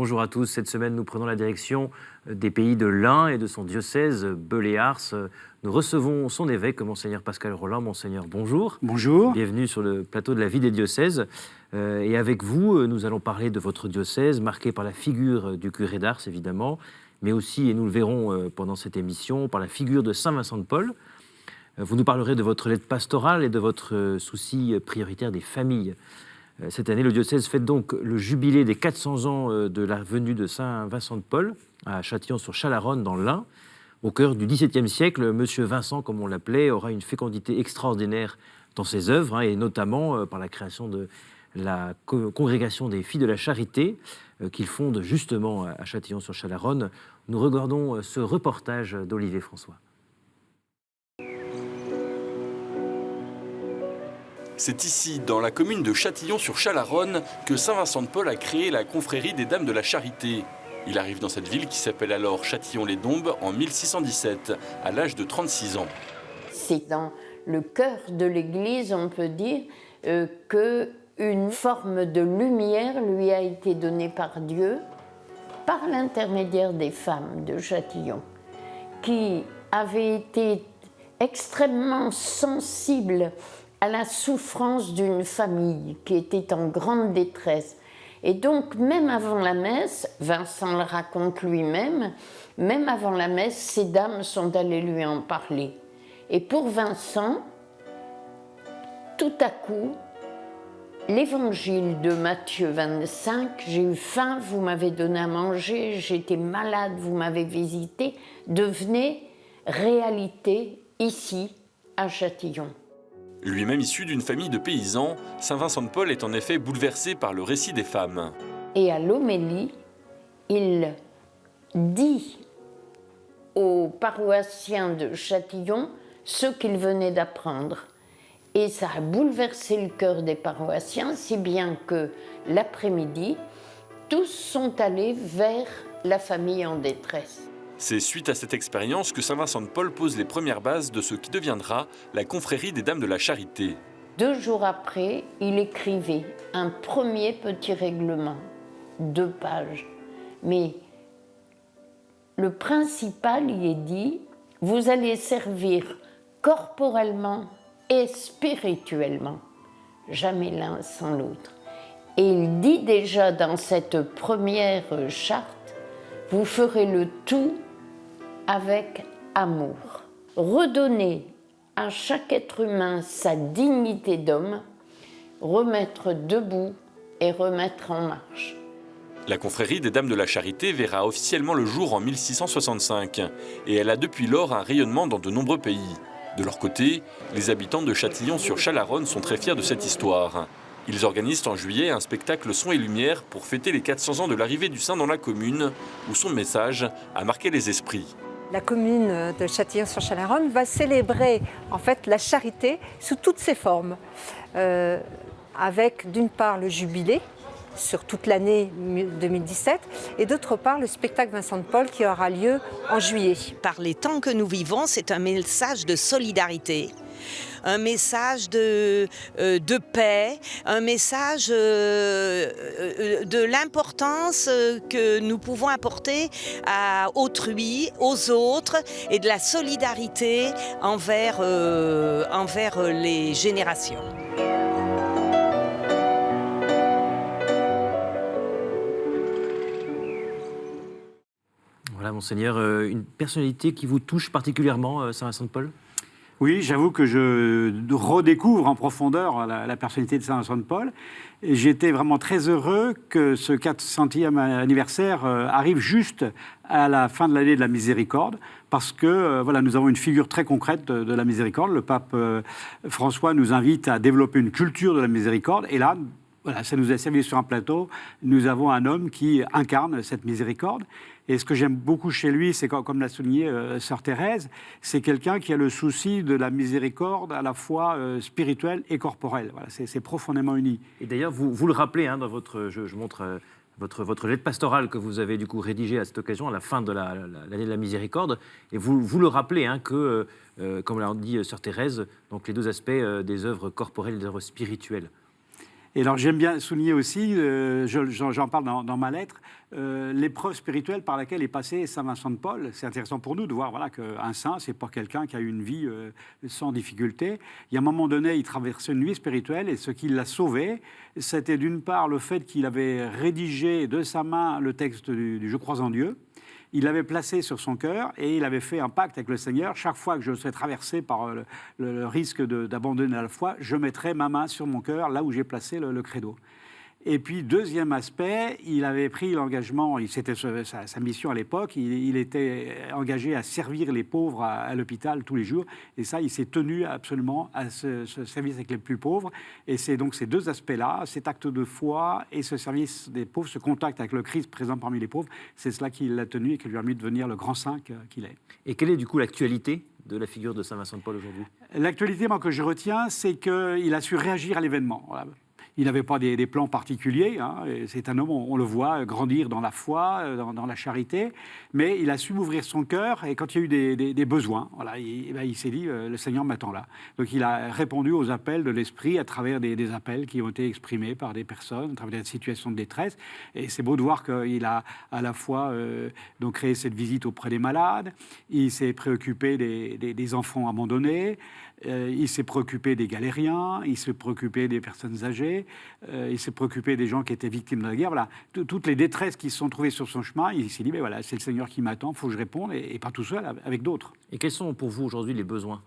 bonjour à tous. Cette semaine, nous prenons la direction des pays de l'Ain et de son diocèse, Beulé-Ars. Nous recevons son évêque, Monseigneur Pascal Rolland. Monseigneur, bonjour. Bonjour. Bienvenue sur le plateau de la vie des diocèses. Et avec vous, nous allons parler de votre diocèse, marqué par la figure du curé d'Ars, évidemment, mais aussi, et nous le verrons pendant cette émission, par la figure de Saint Vincent de Paul. Vous nous parlerez de votre lettre pastorale et de votre souci prioritaire des familles. Cette année, le diocèse fête donc le jubilé des 400 ans de la venue de Saint Vincent de Paul à Châtillon-sur-Chalaronne, dans l'Ain. Au cœur du XVIIe siècle, Monsieur Vincent, comme on l'appelait, aura une fécondité extraordinaire dans ses œuvres, et notamment par la création de la congrégation des Filles de la Charité, qu'il fonde justement à Châtillon-sur-Chalaronne. Nous regardons ce reportage d'Olivier François. C'est ici, dans la commune de Châtillon-sur-Chalaronne, que Saint Vincent de Paul a créé la confrérie des Dames de la Charité. Il arrive dans cette ville qui s'appelle alors Châtillon-les-Dombes en 1617, à l'âge de 36 ans. C'est dans le cœur de l'Église, on peut dire, qu'une forme de lumière lui a été donnée par Dieu, par l'intermédiaire des femmes de Châtillon, qui avaient été extrêmement sensibles à la souffrance d'une famille qui était en grande détresse. Et donc, même avant la messe, Vincent le raconte lui-même, même avant la messe, ces dames sont allées lui en parler. Et pour Vincent, tout à coup, l'évangile de Matthieu 25, « J'ai eu faim, vous m'avez donné à manger, j'étais malade, vous m'avez visité », devenait réalité ici, à Châtillon. Lui-même issu d'une famille de paysans, Saint Vincent de Paul est en effet bouleversé par le récit des femmes. Et à l'homélie, il dit aux paroissiens de Châtillon ce qu'il venait d'apprendre. Et ça a bouleversé le cœur des paroissiens, si bien que l'après-midi, tous sont allés vers la famille en détresse. C'est suite à cette expérience que Saint Vincent de Paul pose les premières bases de ce qui deviendra la confrérie des Dames de la Charité. 2 jours après, il écrivait un premier petit règlement, 2 pages. Mais le principal y est dit, vous allez servir corporellement et spirituellement, jamais l'un sans l'autre. Et il dit déjà dans cette première charte, vous ferez le tout avec amour. Redonner à chaque être humain sa dignité d'homme, remettre debout et remettre en marche. La confrérie des Dames de la Charité verra officiellement le jour en 1665 et elle a depuis lors un rayonnement dans de nombreux pays. De leur côté, les habitants de Châtillon-sur-Chalaronne sont très fiers de cette histoire. Ils organisent en juillet un spectacle son et lumière pour fêter les 400 ans de l'arrivée du saint dans la commune, où son message a marqué les esprits. La commune de Châtillon-sur-Chalaronne va célébrer en fait la charité sous toutes ses formes, avec d'une part le jubilé sur toute l'année 2017 et d'autre part le spectacle Vincent de Paul qui aura lieu en juillet. Par les temps que nous vivons, c'est un message de solidarité, un message de paix, un message de l'importance que nous pouvons apporter à autrui, aux autres, et de la solidarité envers les générations. Voilà, Monseigneur, une personnalité qui vous touche particulièrement, Saint Vincent de Paul ? Oui, j'avoue que je redécouvre en profondeur la personnalité de Saint Vincent de Paul. Et j'étais vraiment très heureux que ce 400e anniversaire arrive juste à la fin de l'année de la miséricorde, parce que voilà, nous avons une figure très concrète de la miséricorde. Le pape François nous invite à développer une culture de la miséricorde. Et là, voilà, ça nous a servi sur un plateau. Nous avons un homme qui incarne cette miséricorde. Et ce que j'aime beaucoup chez lui, c'est comme l'a souligné Sœur Thérèse, c'est quelqu'un qui a le souci de la miséricorde à la fois spirituelle et corporelle. Voilà, c'est profondément uni. Et d'ailleurs, vous le rappelez, dans votre, je montre votre lettre pastorale que vous avez du coup rédigée à cette occasion, à la fin de l'année de la miséricorde, et vous le rappelez que, comme l'a dit Sœur Thérèse, donc les 2 aspects des œuvres corporelles et des œuvres spirituelles. Et alors j'aime bien souligner aussi, j'en parle dans ma lettre, l'épreuve spirituelle par laquelle est passé saint Vincent de Paul. C'est intéressant pour nous de voir voilà, qu'un saint, c'est pas quelqu'un qui a eu une vie sans difficulté. Il y a un moment donné, il traversait une vie spirituelle et ce qui l'a sauvé, c'était d'une part le fait qu'il avait rédigé de sa main le texte du Je crois en Dieu. Il l'avait placé sur son cœur et il avait fait un pacte avec le Seigneur. Chaque fois que je serais traversé par le risque d'abandonner la foi, je mettrai ma main sur mon cœur, là où j'ai placé le credo. Et puis, deuxième aspect, il avait pris l'engagement, c'était sa mission à l'époque, il était engagé à servir les pauvres à l'hôpital tous les jours. Et ça, il s'est tenu absolument à ce service avec les plus pauvres. Et c'est donc ces deux aspects-là, cet acte de foi et ce service des pauvres, ce contact avec le Christ présent parmi les pauvres, c'est cela qui l'a tenu et qui lui a permis de devenir le grand saint qu'il est. Et quelle est du coup l'actualité de la figure de saint Vincent de Paul aujourd'hui? L'actualité, moi, que je retiens, c'est qu'il a su réagir à l'événement. Voilà. Il n'avait pas des plans particuliers. Hein. C'est un homme, on le voit grandir dans la foi, dans la charité. Mais il a su ouvrir son cœur. Et quand il y a eu des besoins, voilà, il s'est dit, le Seigneur m'attend là. Donc il a répondu aux appels de l'Esprit à travers des appels qui ont été exprimés par des personnes, à travers des situations de détresse. Et c'est beau de voir qu'il a à la fois donc créé cette visite auprès des malades. Il s'est préoccupé des enfants abandonnés. Il s'est préoccupé des galériens, il s'est préoccupé des personnes âgées, il s'est préoccupé des gens qui étaient victimes de la guerre. Voilà, toutes les détresses qui se sont trouvées sur son chemin, il s'est dit, mais voilà, c'est le Seigneur qui m'attend, il faut que je réponde, et pas tout seul, avec d'autres. Et quels sont pour vous aujourd'hui les besoins?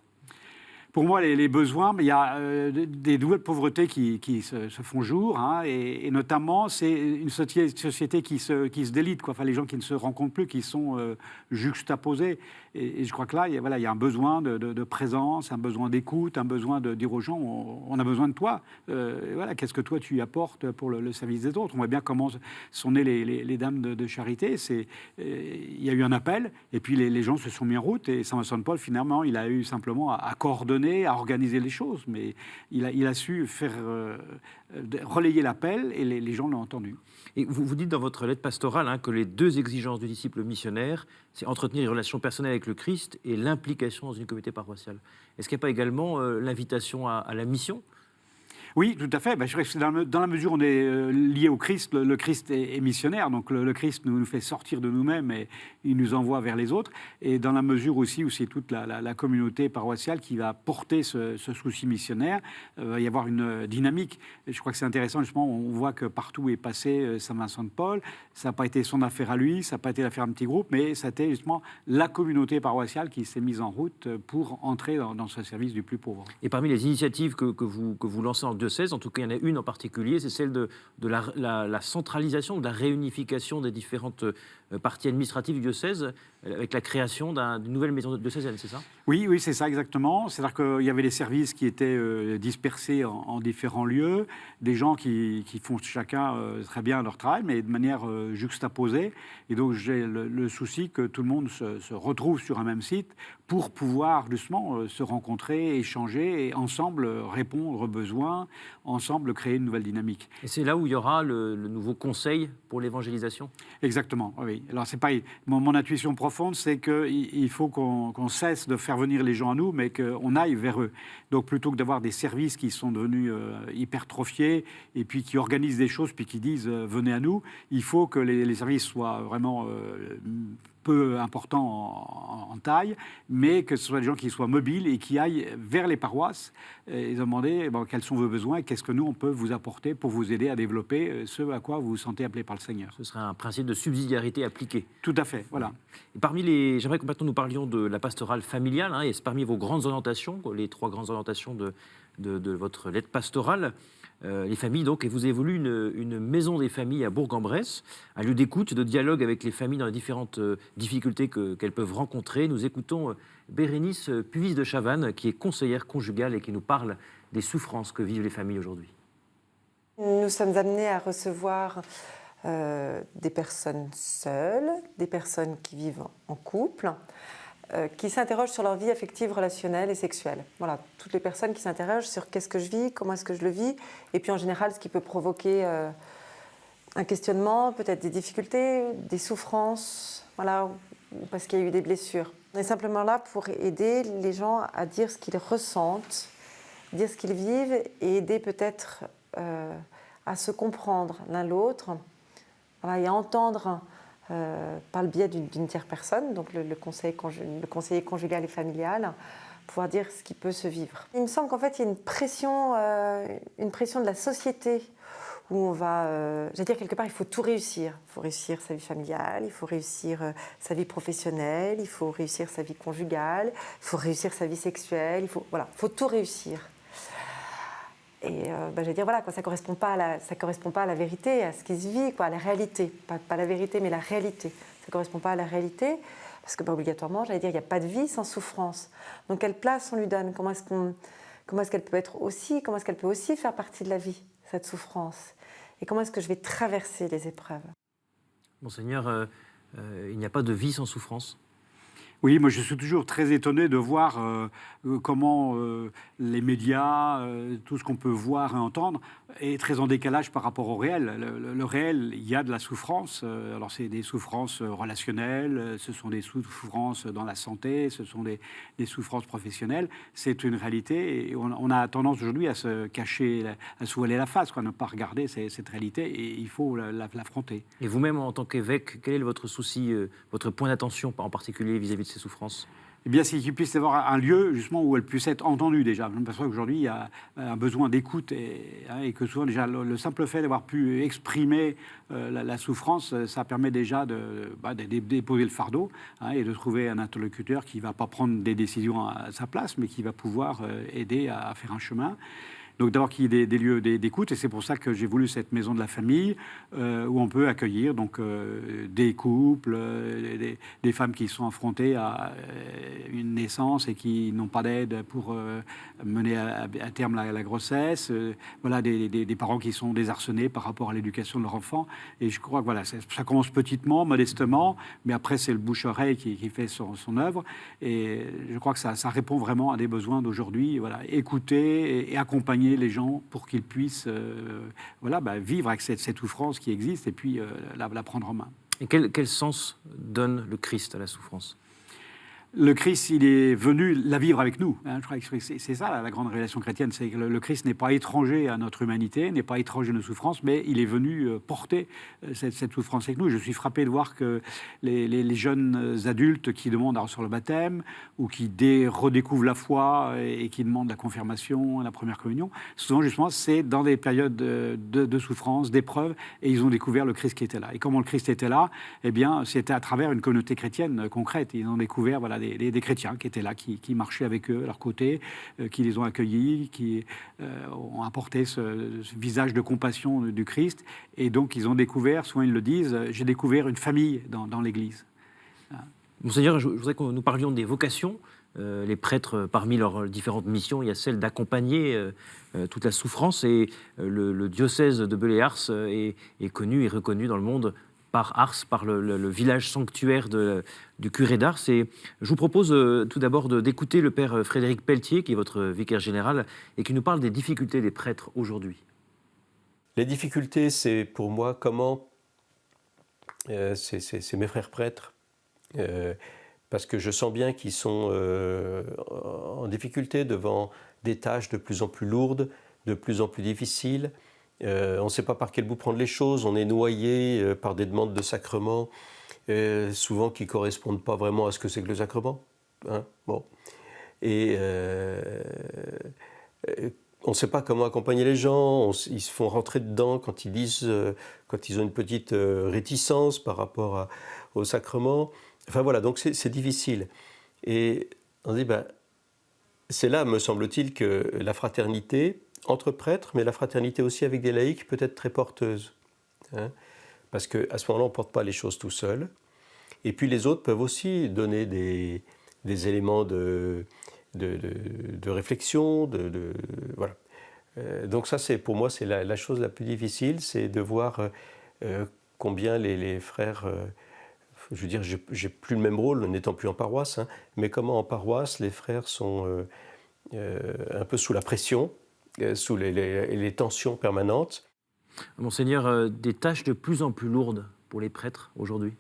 Pour moi, les besoins, il y a des nouvelles pauvretés qui se font jour, hein, et notamment, c'est une société qui se délite, quoi. Enfin, les gens qui ne se rencontrent plus, qui sont juxtaposés. Et je crois que là, il y a un besoin de présence, un besoin d'écoute, un besoin de dire aux gens, on a besoin de toi. Voilà, qu'est-ce que toi, tu apportes pour le service des autres? On voit bien comment sont nées les dames de charité. Il y a eu un appel, et puis les gens se sont mis en route, et saint Vincent de Paul, finalement, il a eu simplement à coordonner, à organiser les choses, mais il a su faire relayer l'appel et les gens l'ont entendu. Et vous dites dans votre lettre pastorale que les deux exigences du disciple missionnaire, c'est entretenir une relation personnelle avec le Christ et l'implication dans une communauté paroissiale. Est-ce qu'il n'y a pas également l'invitation à la mission ? Oui, tout à fait. Je dirais que c'est dans la mesure où on est lié au Christ, le Christ est missionnaire, donc le Christ nous fait sortir de nous-mêmes et il nous envoie vers les autres. Et dans la mesure aussi où c'est toute la communauté paroissiale qui va porter ce souci missionnaire, il va y avoir une dynamique. Et je crois que c'est intéressant, justement, on voit que partout où est passé saint Vincent de Paul, ça n'a pas été son affaire à lui, ça n'a pas été l'affaire d'un petit groupe, mais ça a été justement la communauté paroissiale qui s'est mise en route pour entrer dans ce service du plus pauvre. Et parmi les initiatives que vous lancez en diocèse, en tout cas il y en a une en particulier, c'est celle de la centralisation, de la réunification des différentes parties administratives du diocèse, avec la création d'une nouvelle maison diocésaine, c'est ça ? Oui, c'est ça exactement. C'est-à-dire qu'il y avait des services qui étaient dispersés en différents lieux, des gens qui font chacun très bien leur travail, mais de manière juxtaposée. Et donc j'ai le souci que tout le monde se retrouve sur un même site pour pouvoir justement se rencontrer, échanger et ensemble répondre aux besoins, ensemble créer une nouvelle dynamique. Et c'est là où il y aura le nouveau conseil pour l'évangélisation ? Exactement, oui. Alors c'est pareil, mon intuition profonde, c'est qu'il faut qu'on cesse de faire venir les gens à nous, mais qu'on aille vers eux. Donc plutôt que d'avoir des services qui sont devenus hypertrophiés et puis qui organisent des choses puis qui disent venez à nous, il faut que les services soient vraiment peu importants en taille, mais que ce soit des gens qui soient mobiles et qui aillent vers les paroisses et demander quels sont vos besoins et qu'est-ce que nous on peut vous apporter pour vous aider à développer ce à quoi vous vous sentez appelé par le Seigneur. Ce serait un principe de subsidiarité appliqué. Tout à fait, voilà. Et j'aimerais que maintenant nous parlions de la pastorale familiale, et c'est parmi vos grandes orientations, les 3 grandes orientations de votre lettre pastorale. Les familles, donc, et vous évolue une maison des familles à Bourg-en-Bresse, un lieu d'écoute, de dialogue avec les familles dans les différentes difficultés qu'elles peuvent rencontrer. Nous écoutons Bérénice Puvis de Chavannes, qui est conseillère conjugale et qui nous parle des souffrances que vivent les familles aujourd'hui. Nous sommes amenés à recevoir des personnes seules, des personnes qui vivent en couple, qui s'interrogent sur leur vie affective, relationnelle et sexuelle. Voilà, toutes les personnes qui s'interrogent sur qu'est-ce que je vis, comment est-ce que je le vis, et puis en général ce qui peut provoquer un questionnement, peut-être des difficultés, des souffrances, voilà, parce qu'il y a eu des blessures. On est simplement là pour aider les gens à dire ce qu'ils ressentent, dire ce qu'ils vivent, et aider peut-être à se comprendre l'un l'autre, voilà, et à entendre par le biais d'une tierce personne, donc le conseiller conjugal et familial, pouvoir dire ce qui peut se vivre. Il me semble qu'en fait, il y a une pression de la société où on va, j'allais dire quelque part, il faut tout réussir. Il faut réussir sa vie familiale, il faut réussir sa vie professionnelle, il faut réussir sa vie conjugale, il faut réussir sa vie sexuelle, il faut tout réussir. Et j'allais dire, voilà, quoi, ça ne correspond pas à la vérité, à ce qui se vit, quoi, à la réalité. Pas la vérité, mais la réalité. Ça ne correspond pas à la réalité, parce que obligatoirement, j'allais dire, il n'y a pas de vie sans souffrance. Donc, quelle place on lui donne? Comment est-ce qu'elle peut aussi faire partie de la vie, cette souffrance? Et comment est-ce que je vais traverser les épreuves? Monseigneur, il n'y a pas de vie sans souffrance? Oui, moi je suis toujours très étonné de voir comment les médias, tout ce qu'on peut voir et entendre, est très en décalage par rapport au réel. Le réel, il y a de la souffrance. Alors c'est des souffrances relationnelles, ce sont des souffrances dans la santé, ce sont des souffrances professionnelles. C'est une réalité et on a tendance aujourd'hui à se cacher, à se voiler la face, quoi, à ne pas regarder cette réalité et il faut l'affronter. Et vous-même, en tant qu'évêque, quel est votre souci, votre point d'attention en particulier vis-à-vis de ces souffrances? Eh bien, c'est qu'il puisse y avoir un lieu, justement, où elle puisse être entendue, déjà. Je m'aperçois qu'aujourd'hui, il y a un besoin d'écoute et que souvent, déjà, le simple fait d'avoir pu exprimer la souffrance, ça permet déjà de déposer le fardeau et de trouver un interlocuteur qui ne va pas prendre des décisions à sa place, mais qui va pouvoir aider à faire un chemin. Donc d'abord qu'il y ait des lieux d'écoute, et c'est pour ça que j'ai voulu cette maison de la famille où on peut accueillir donc, des couples, des femmes qui sont affrontées à une naissance et qui n'ont pas d'aide pour mener à terme la grossesse, voilà, des parents qui sont désarçonnés par rapport à l'éducation de leur enfant. Et je crois que voilà, ça commence petitement, modestement, mais après c'est le bouche-oreille qui fait son œuvre. Et je crois que ça répond vraiment à des besoins d'aujourd'hui. Voilà, écouter et accompagner les gens pour qu'ils puissent vivre avec cette souffrance qui existe et puis la prendre en main. Et quel sens donne le Christ à la souffrance? Le Christ, il est venu la vivre avec nous. Je crois que c'est ça la grande révélation chrétienne, c'est que le Christ n'est pas étranger à notre humanité, n'est pas étranger à nos souffrances, mais il est venu porter cette souffrance avec nous. Je suis frappé de voir que les jeunes adultes qui demandent à recevoir le baptême ou qui redécouvrent la foi et qui demandent la confirmation, la première communion, souvent justement c'est dans des périodes de souffrance, d'épreuve, et ils ont découvert le Christ qui était là. Et comment le Christ était là? Eh bien, c'était à travers une communauté chrétienne concrète. Ils ont découvert des chrétiens qui étaient là, qui marchaient avec eux à leur côté, qui les ont accueillis, qui ont apporté ce visage de compassion du Christ. Et donc, ils ont découvert, souvent ils le disent, j'ai découvert une famille dans l'Église. Monseigneur, je voudrais que nous parlions des vocations. Les prêtres, parmi leurs différentes missions, il y a celle d'accompagner toute la souffrance. Et le diocèse de Belley-Ars est connu et reconnu dans le monde par Ars, par le village sanctuaire du curé d'Ars. Et je vous propose tout d'abord d'écouter le père Frédéric Pelletier, qui est votre vicaire général, et qui nous parle des difficultés des prêtres aujourd'hui. Les difficultés, c'est pour moi comment c'est mes frères prêtres, parce que je sens bien qu'ils sont en difficulté devant des tâches de plus en plus lourdes, de plus en plus difficiles. On ne sait pas par quel bout prendre les choses, on est noyé par des demandes de sacrements, souvent qui ne correspondent pas vraiment à ce que c'est que le sacrement. Bon. Et on ne sait pas comment accompagner les gens, ils se font rentrer dedans quand ils ont une petite réticence par rapport au sacrement. Enfin voilà, donc c'est difficile. Et on se dit, c'est là, me semble-t-il, que la fraternité entre prêtres, mais la fraternité aussi avec des laïcs peut être très porteuse. Parce qu'à ce moment-là, on ne porte pas les choses tout seul. Et puis les autres peuvent aussi donner des éléments de réflexion. Voilà. Donc ça, pour moi, c'est la chose la plus difficile, c'est de voir combien les frères... je veux dire, j'ai plus le même rôle, n'étant plus en paroisse, mais comment en paroisse, les frères sont un peu sous la pression, sous les tensions permanentes. Monseigneur, des tâches de plus en plus lourdes pour les prêtres aujourd'hui?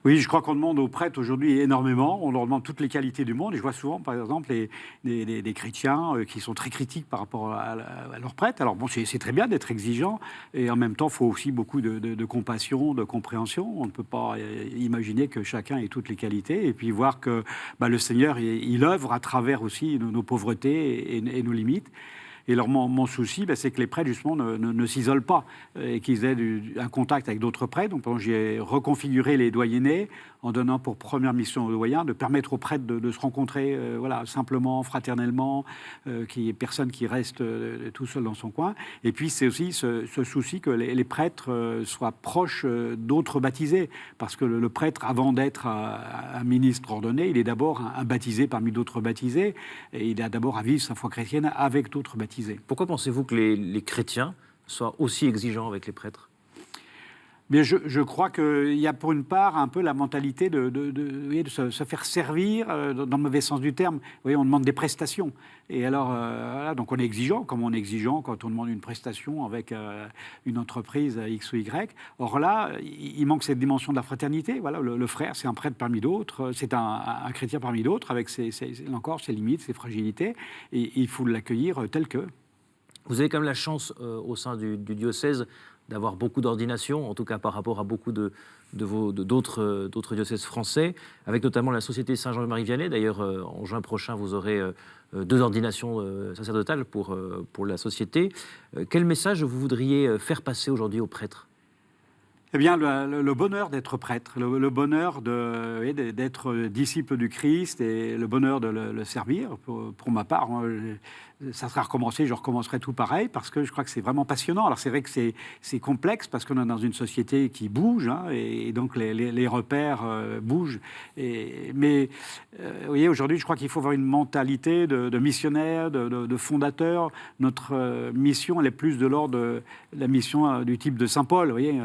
Oui, je crois qu'on demande aux prêtres aujourd'hui énormément. On leur demande toutes les qualités du monde. Et je vois souvent, par exemple, des chrétiens qui sont très critiques par rapport à leurs prêtres. Alors bon, c'est très bien d'être exigeant. Et en même temps, il faut aussi beaucoup de compassion, de compréhension. On ne peut pas imaginer que chacun ait toutes les qualités. Et puis voir que le Seigneur, il œuvre à travers aussi nos pauvretés et nos limites. Et alors, mon souci, c'est que les prêtres, justement, ne s'isolent pas et qu'ils aient un contact avec d'autres prêtres. Donc, j'ai reconfiguré les doyennés en donnant pour première mission aux doyens de permettre aux prêtres de se rencontrer simplement, fraternellement, qu'il n'y ait personne qui reste tout seul dans son coin. Et puis, c'est aussi ce souci que les prêtres soient proches d'autres baptisés. Parce que le prêtre, avant d'être un ministre ordonné, il est d'abord un baptisé parmi d'autres baptisés. Et il a d'abord à vivre sa foi chrétienne avec d'autres baptisés. Pourquoi pensez-vous que les chrétiens soient aussi exigeants avec les prêtres ? Mais je crois qu'il y a pour une part un peu la mentalité de se faire servir, dans le mauvais sens du terme. Vous voyez, on demande des prestations. Et alors, voilà, donc on est exigeant, comme on est exigeant quand on demande une prestation avec une entreprise X ou Y. Or là, il manque cette dimension de la fraternité. Voilà, le frère, c'est un prêtre parmi d'autres, c'est un chrétien parmi d'autres, avec encore ses limites, ses fragilités. Et il faut l'accueillir tel que. Vous avez quand même la chance, au sein du diocèse, d'avoir beaucoup d'ordinations, en tout cas par rapport à beaucoup d'autres diocèses français, avec notamment la Société Saint-Jean-Marie Vianney. D'ailleurs, en juin prochain, vous aurez 2 ordinations sacerdotales pour la société. Quel message vous voudriez faire passer aujourd'hui aux prêtres ? Eh bien, le bonheur d'être prêtre, le bonheur d'être disciple du Christ et le bonheur de le servir. Pour ma part, ça sera recommencé, je recommencerai tout pareil, parce que je crois que c'est vraiment passionnant. Alors c'est vrai que c'est complexe, parce qu'on est dans une société qui bouge, et donc les repères bougent. Mais vous voyez, aujourd'hui, je crois qu'il faut avoir une mentalité de missionnaire, de fondateur. Notre mission, elle est plus de l'ordre de la mission du type de Saint Paul. Vous voyez,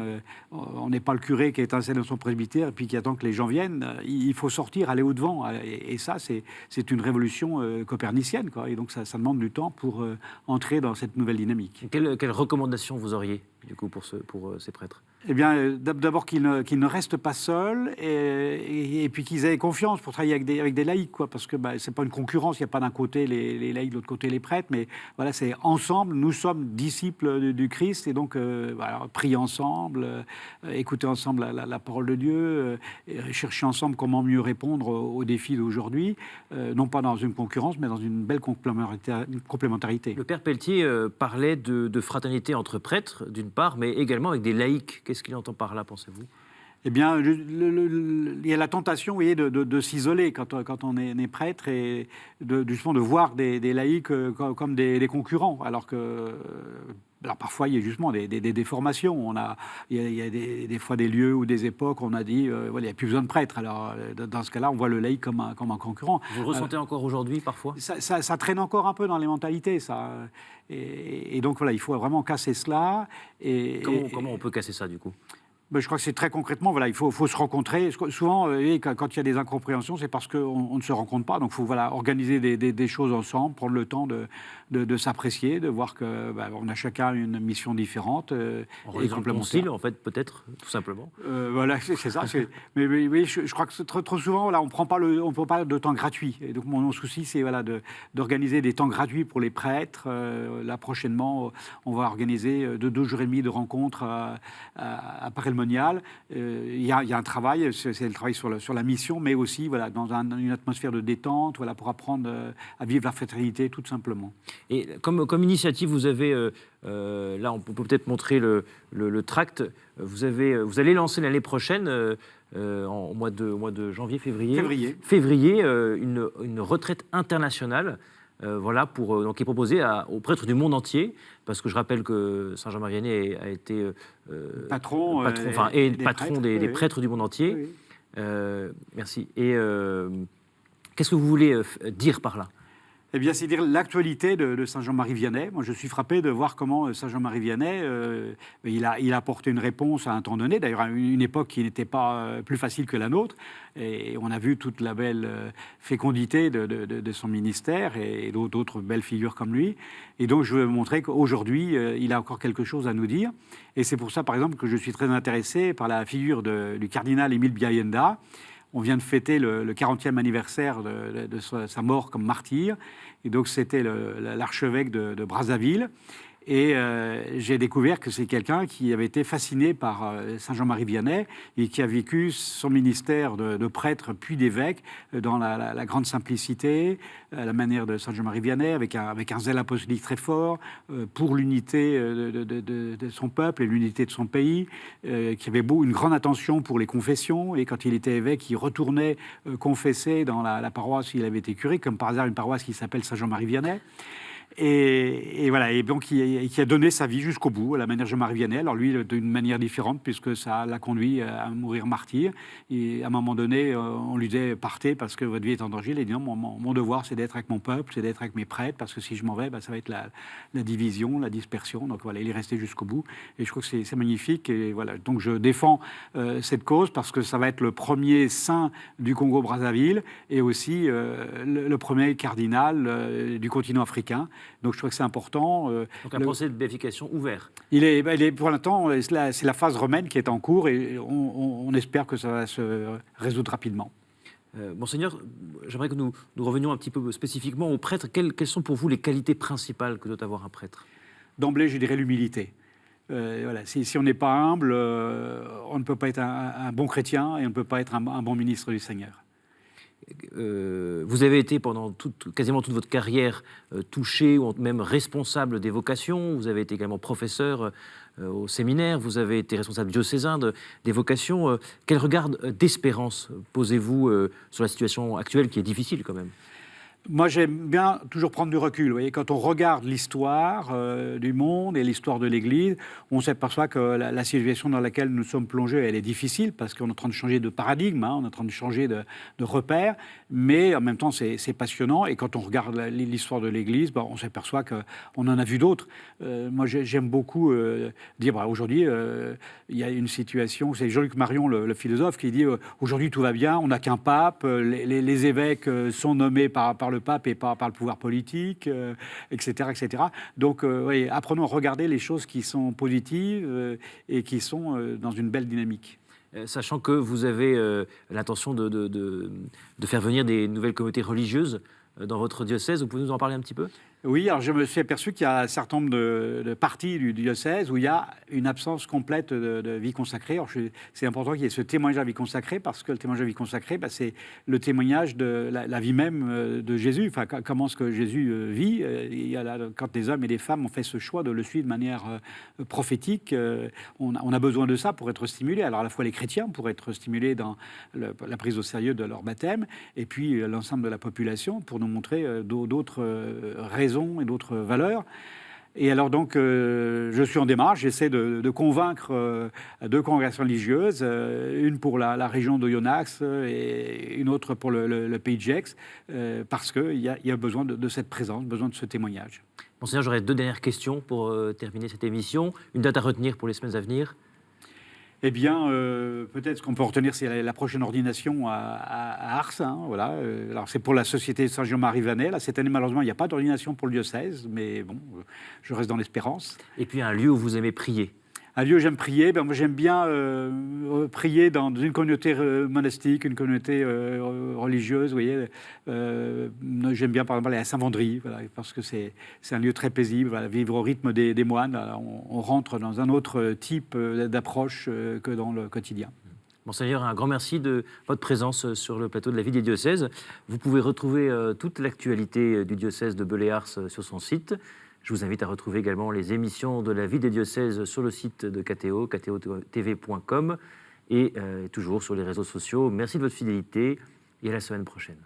on n'est pas le curé qui étincelle dans son presbytère et puis qui attend que les gens viennent. Il faut sortir, aller au-devant. Et ça, c'est une révolution copernicienne, quoi. Et donc ça demande du temps pour entrer dans cette nouvelle dynamique. Quelle recommandation vous auriez, du coup, pour ces prêtres ? Eh bien, d'abord qu'ils ne restent pas seuls et puis qu'ils aient confiance pour travailler avec des laïcs, quoi, parce que c'est pas une concurrence, il n'y a pas d'un côté les laïcs, de l'autre côté les prêtres, mais voilà, c'est ensemble, nous sommes disciples du Christ, et donc prier ensemble, écouter ensemble la parole de Dieu, chercher ensemble comment mieux répondre aux défis d'aujourd'hui, non pas dans une concurrence, mais dans une belle complémentarité. Le père Pelletier parlait de fraternité entre prêtres, d'une part, mais également avec des laïcs. Qu'est-ce qu'il entend par là, pensez-vous ? Eh bien, il y a la tentation, vous voyez, de s'isoler quand on est prêtre, et justement de voir des laïcs comme des concurrents, alors parfois il y a justement des déformations. Il y a des fois des lieux ou des époques où on a dit il n'y a plus besoin de prêtres. Alors dans ce cas-là, on voit le laïc comme un concurrent. Vous le ressentez encore aujourd'hui parfois ? Ça traîne encore un peu dans les mentalités, ça. Et donc voilà, il faut vraiment casser cela. Comment on peut casser ça, du coup ? Je crois que c'est très concrètement, voilà, il faut se rencontrer. Souvent, quand il y a des incompréhensions, c'est parce qu'on ne se rencontre pas. Donc, il faut organiser des choses ensemble, prendre le temps de s'apprécier, de voir qu'on a chacun une mission différente et complémentaire. En fait, peut-être, tout simplement. Voilà, c'est ça. Mais oui, je crois que trop souvent, on ne prend pas de temps gratuit. Et donc, mon souci, c'est d'organiser des temps gratuits pour les prêtres. Là, prochainement, on va organiser 2 jours et demi de rencontres à Paray-le-Monial. Il y a un travail, c'est le travail sur la mission, mais aussi dans une atmosphère de détente, pour apprendre à vivre la fraternité, tout simplement. Et comme initiative, vous avez, là on peut peut-être montrer le tract, vous allez lancer l'année prochaine, au mois de février, une retraite internationale. Donc qui est proposé aux prêtres du monde entier, parce que je rappelle que Saint Jean-Marie Vianney a été patron des prêtres du monde entier. Oui. Merci. Et qu'est-ce que vous voulez dire par là ? Eh bien, c'est dire l'actualité de Saint-Jean-Marie Vianney. Moi, je suis frappé de voir comment Saint-Jean-Marie Vianney, il a apporté une réponse à un temps donné, d'ailleurs à une époque qui n'était pas plus facile que la nôtre. Et on a vu toute la belle fécondité de son ministère et d'autres belles figures comme lui. Et donc, je veux montrer qu'aujourd'hui, il a encore quelque chose à nous dire. Et c'est pour ça, par exemple, que je suis très intéressé par la figure du cardinal Émile Biayenda. On vient de fêter le 40e anniversaire de sa mort comme martyr. Et donc, c'était l'archevêque de Brazzaville. Et j'ai découvert que c'est quelqu'un qui avait été fasciné par Saint-Jean-Marie Vianney et qui a vécu son ministère de prêtre puis d'évêque dans la grande simplicité, la manière de Saint-Jean-Marie Vianney, avec un zèle apostolique très fort pour l'unité de son peuple et l'unité de son pays, qui avait une grande attention pour les confessions. Et quand il était évêque, il retournait confesser dans la paroisse où il avait été curé, comme par hasard une paroisse qui s'appelle Saint-Jean-Marie Vianney. Et voilà, et donc qui a donné sa vie jusqu'au bout, à la manière de Jean-Marie Vianney. Alors lui, d'une manière différente, puisque ça l'a conduit à mourir martyr. Et à un moment donné, on lui disait « partez parce que votre vie est en danger ». Il a dit « non, mon devoir, c'est d'être avec mon peuple, c'est d'être avec mes prêtres, parce que si je m'en vais, ça va être la division, la dispersion ». Donc voilà, il est resté jusqu'au bout. Et je trouve que c'est magnifique. Et voilà, donc je défends cette cause parce que ça va être le premier saint du Congo-Brazzaville et aussi le premier cardinal du continent africain. Donc je trouve que c'est important. Donc un procès de béatification ouvert. Il est pour l'instant, c'est la phase romaine qui est en cours et on espère que ça va se résoudre rapidement. Monseigneur, j'aimerais que nous revenions un petit peu spécifiquement aux prêtres. Quelles sont pour vous les qualités principales que doit avoir un prêtre ? D'emblée, je dirais l'humilité. Voilà, si on n'est pas humble, on ne peut pas être un bon chrétien et on ne peut pas être un bon ministre du Seigneur. Vous avez été pendant quasiment toute votre carrière touché ou même responsable des vocations. Vous avez été également professeur au séminaire. Vous avez été responsable diocésain des vocations. Quel regard d'espérance posez-vous sur la situation actuelle qui est difficile quand même ? Moi, j'aime bien toujours prendre du recul. Vous voyez, quand on regarde l'histoire du monde et l'histoire de l'Église, on s'aperçoit que la situation dans laquelle nous sommes plongés, elle est difficile parce qu'on est en train de changer de paradigme, on est en train de changer de repères, mais en même temps, c'est passionnant. Et quand on regarde l'histoire de l'Église, on s'aperçoit qu'on en a vu d'autres. Moi, j'aime beaucoup dire, aujourd'hui, il y a une situation, c'est Jean-Luc Marion, le philosophe, qui dit aujourd'hui tout va bien, on n'a qu'un pape, les évêques sont nommés par le pape et par le pouvoir politique, etc., etc. Donc, oui, apprenons à regarder les choses qui sont positives et qui sont dans une belle dynamique. Sachant que vous avez l'intention de faire venir des nouvelles communautés religieuses dans votre diocèse, vous pouvez nous en parler un petit peu ? Oui, alors je me suis aperçu qu'il y a un certain nombre de parties du diocèse où il y a une absence complète de vie consacrée. Alors c'est important qu'il y ait ce témoignage de vie consacrée parce que le témoignage de vie consacrée, c'est le témoignage de la vie même de Jésus. Enfin, comment est-ce que Jésus vit quand les hommes et les femmes ont fait ce choix de le suivre de manière prophétique, on a besoin de ça pour être stimulé. Alors à la fois les chrétiens pour être stimulés dans la prise au sérieux de leur baptême et puis l'ensemble de la population pour nous montrer d'autres raisons et d'autres valeurs. Et alors donc, je suis en démarche, j'essaie de convaincre deux congrégations religieuses, une pour la région d'Oyonnax et une autre pour le pays de Gex, parce qu'il y a besoin de cette présence, besoin de ce témoignage. Monseigneur, j'aurais deux dernières questions pour terminer cette émission. Une date à retenir pour les semaines à venir ? Eh bien, peut-être ce qu'on peut retenir, c'est la prochaine ordination à Ars. Voilà. Alors, c'est pour la Société Saint-Jean-Marie Vianney. Là, cette année, malheureusement, il n'y a pas d'ordination pour le diocèse, mais bon, je reste dans l'espérance. Et puis, un lieu où vous aimez prier ? Un lieu où j'aime prier, moi j'aime bien prier dans une communauté monastique, une communauté religieuse, vous voyez. J'aime bien par exemple aller à Saint-Vendry, voilà, parce que c'est un lieu très paisible, voilà, vivre au rythme des moines. On rentre dans un autre type d'approche que dans le quotidien. Monseigneur, un grand merci de votre présence sur le plateau de la vie des diocèses. Vous pouvez retrouver toute l'actualité du diocèse de Belley-Ars sur son site. Je vous invite à retrouver également les émissions de la vie des diocèses sur le site de KTO, ktotv.com et toujours sur les réseaux sociaux. Merci de votre fidélité et à la semaine prochaine.